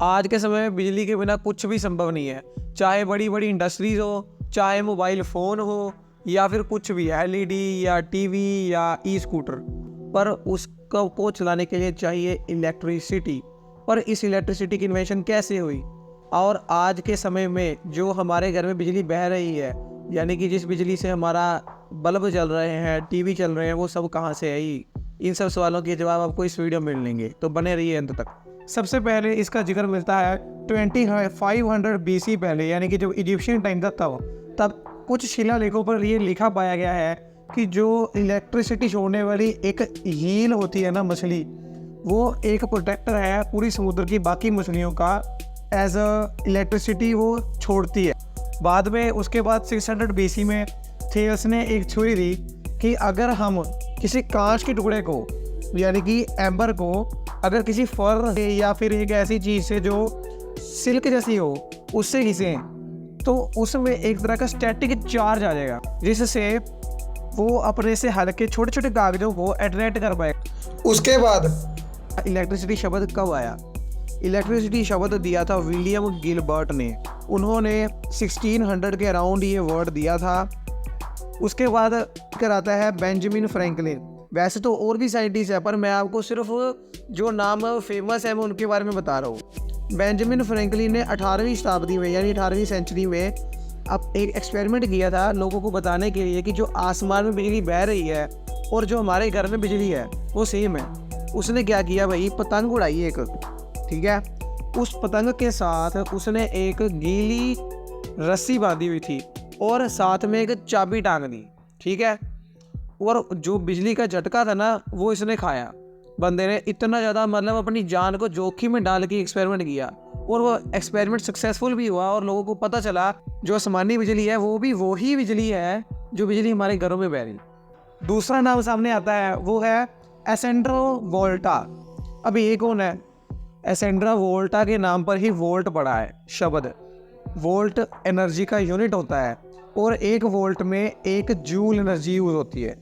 आज के समय में बिजली के बिना कुछ भी संभव नहीं है, चाहे बड़ी बड़ी इंडस्ट्रीज हो, चाहे मोबाइल फ़ोन हो या फिर कुछ भी एलईडी या टीवी या ई स्कूटर, पर उसको को चलाने के लिए चाहिए इलेक्ट्रिसिटी। पर इस इलेक्ट्रिसिटी की इन्वेंशन कैसे हुई और आज के समय में जो हमारे घर में बिजली बह रही है, यानी कि जिस बिजली से हमारा बल्ब चल रहे हैं, टीवी चल रहे हैं, वो सब कहाँ से आई? इन सब सवालों के जवाब आपको इस वीडियो में मिलेंगे, तो बने रहिए अंत तक। सबसे पहले इसका जिक्र मिलता है 2500 BC पहले, यानी कि जब इजिप्शियन टाइम था तब कुछ शिलालेखों पर ये लिखा पाया गया है कि जो इलेक्ट्रिसिटी छोड़ने वाली एक हील होती है ना मछली, वो एक प्रोटेक्टर है पूरी समुद्र की बाकी मछलियों का, एज अ इलेक्ट्रिसिटी वो छोड़ती है। बाद में उसके बाद 600 BC में थेल्स ने एक थ्योरी दी कि अगर हम किसी कांच के टुकड़े को, यानी कि एम्बर को, अगर किसी फर से या फिर एक ऐसी चीज़ से जो सिल्क जैसी हो उससे घिसें तो उसमें एक तरह का स्टैटिक चार्ज आ जाएगा, जिससे वो अपने से हल्के छोटे छोटे कागजों को अट्रैक्ट कर पाएगा। उसके बाद इलेक्ट्रिसिटी शब्द कब आया? इलेक्ट्रिसिटी शब्द दिया था विलियम गिलबर्ट ने। उन्होंने 1600 के अराउंड ये वर्ड दिया था। उसके बाद कराता है बेंजामिन फ्रैंकलिन। वैसे तो और भी साइंटिस्ट है, पर मैं आपको सिर्फ जो नाम फेमस है मैं उनके बारे में बता रहा हूँ। बेंजामिन फ्रैंकलिन ने 18वीं शताब्दी में, यानी 18वीं सेंचुरी में अब एक एक्सपेरिमेंट किया था लोगों को बताने के लिए कि जो आसमान में बिजली बह रही है और जो हमारे घर में बिजली है वो सेम है। उसने क्या किया भाई, पतंग उड़ाई एक, ठीक है। उस पतंग के साथ उसने एक गीली रस्सी बांधी हुई थी और साथ में एक चाबी टांग दी, ठीक है। और जो बिजली का झटका था ना वो इसने खाया। बंदे ने इतना ज़्यादा मतलब अपनी जान को जोखिम में डाल के एक्सपेरिमेंट किया और वो एक्सपेरिमेंट सक्सेसफुल भी हुआ और लोगों को पता चला जो आसमानी बिजली है वो भी वही बिजली है जो बिजली हमारे घरों में बह रही। दूसरा नाम सामने आता है, वो है एसेंड्रो वोल्टा। अब ये कौन है? एसेंड्रो वोल्टा के नाम पर ही वोल्ट पड़ा है शब्द। वोल्ट एनर्जी का यूनिट होता है और 1 वोल्ट में 1 जूल एनर्जी यूज होती है,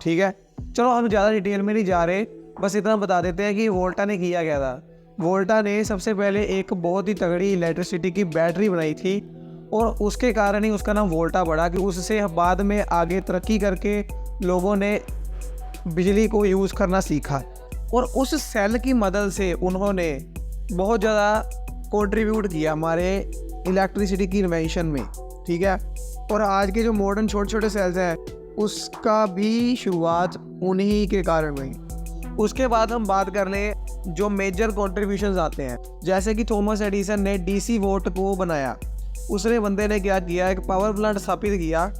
ठीक है। चलो हम ज़्यादा डिटेल में नहीं जा रहे, बस इतना बता देते हैं कि वोल्टा ने किया क्या था। वोल्टा ने सबसे पहले एक बहुत ही तगड़ी इलेक्ट्रिसिटी की बैटरी बनाई थी और उसके कारण ही उसका नाम वोल्टा पड़ा कि उससे बाद में आगे तरक्की करके लोगों ने बिजली को यूज़ करना सीखा और उस सेल की मदद से उन्होंने बहुत ज़्यादा कंट्रीब्यूट किया हमारे इलेक्ट्रिसिटी की इन्वेंशन में, ठीक है। और आज के जो मॉडर्न छोटे छोटे सेल्स हैं उसका भी शुरुआत उन्हीं के कारण हुई। उसके बाद हम बात कर लें जो मेजर कॉन्ट्रीब्यूशंस आते हैं, जैसे कि थॉमस एडिसन ने डीसी वोट को बनाया। उसने बंदे ने क्या किया, एक पावर प्लांट स्थापित किया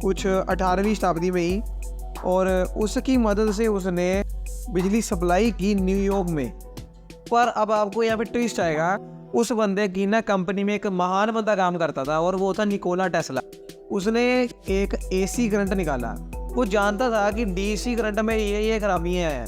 कुछ 18वीं शताब्दी में ही, और उसकी मदद से उसने बिजली सप्लाई की न्यूयॉर्क में। पर अब आपको यहाँ पे ट्विस्ट आएगा, उस बंदे की ना कंपनी में एक महान बंदा काम करता था और वो था निकोला टेस्ला। उसने एक एसी करंट निकाला। वो जानता था कि डीसी करंट में ये खराबियाँ हैं।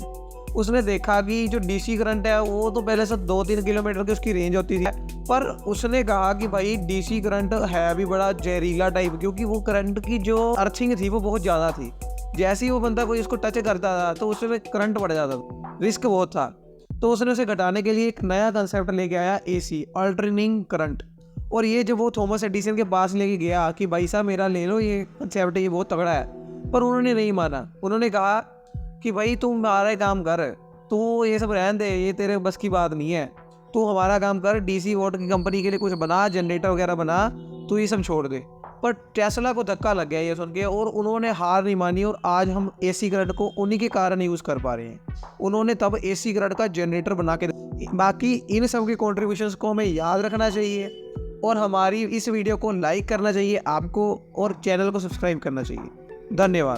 उसने देखा कि जो डीसी करंट है वो तो पहले से 2-3 किलोमीटर की उसकी रेंज होती थी, पर उसने कहा कि भाई डीसी करंट है भी बड़ा जहरीला टाइप, क्योंकि वो करंट की जो अर्थिंग थी वो बहुत ज़्यादा थी। जैसे ही वो बंदा कोई इसको टच करता था तो उसमें करंट बढ़ जाता था, रिस्क बहुत था। तो उसने उसे घटाने के लिए एक नया कंसेप्ट लेके आया, एसी, अल्टरनेटिंग करंट। और ये जब वो थॉमस एडिसन के पास लेके गया कि भाई साहब मेरा ले लो ये कंसेप्ट, ये बहुत तगड़ा है, पर उन्होंने नहीं माना। उन्होंने कहा कि भाई तुम हमारा काम कर, तू ये सब रहने दे, ये तेरे बस की बात नहीं है, तू हमारा काम कर, डीसी वोट की कंपनी के लिए कुछ बना, जनरेटर वगैरह बना, तू ये सब छोड़ दे। पर टेस्ला को धक्का लग गया ये सुन के और उन्होंने हार नहीं मानी और आज हम एसी करंट को उन्हीं के कारण यूज़ कर पा रहे हैं। उन्होंने तब एसी करंट का जनरेटर बना के। बाकी इन सब के कॉन्ट्रीब्यूशंस को हमें याद रखना चाहिए और हमारी इस वीडियो को लाइक करना चाहिए आपको और चैनल को सब्सक्राइब करना चाहिए। धन्यवाद।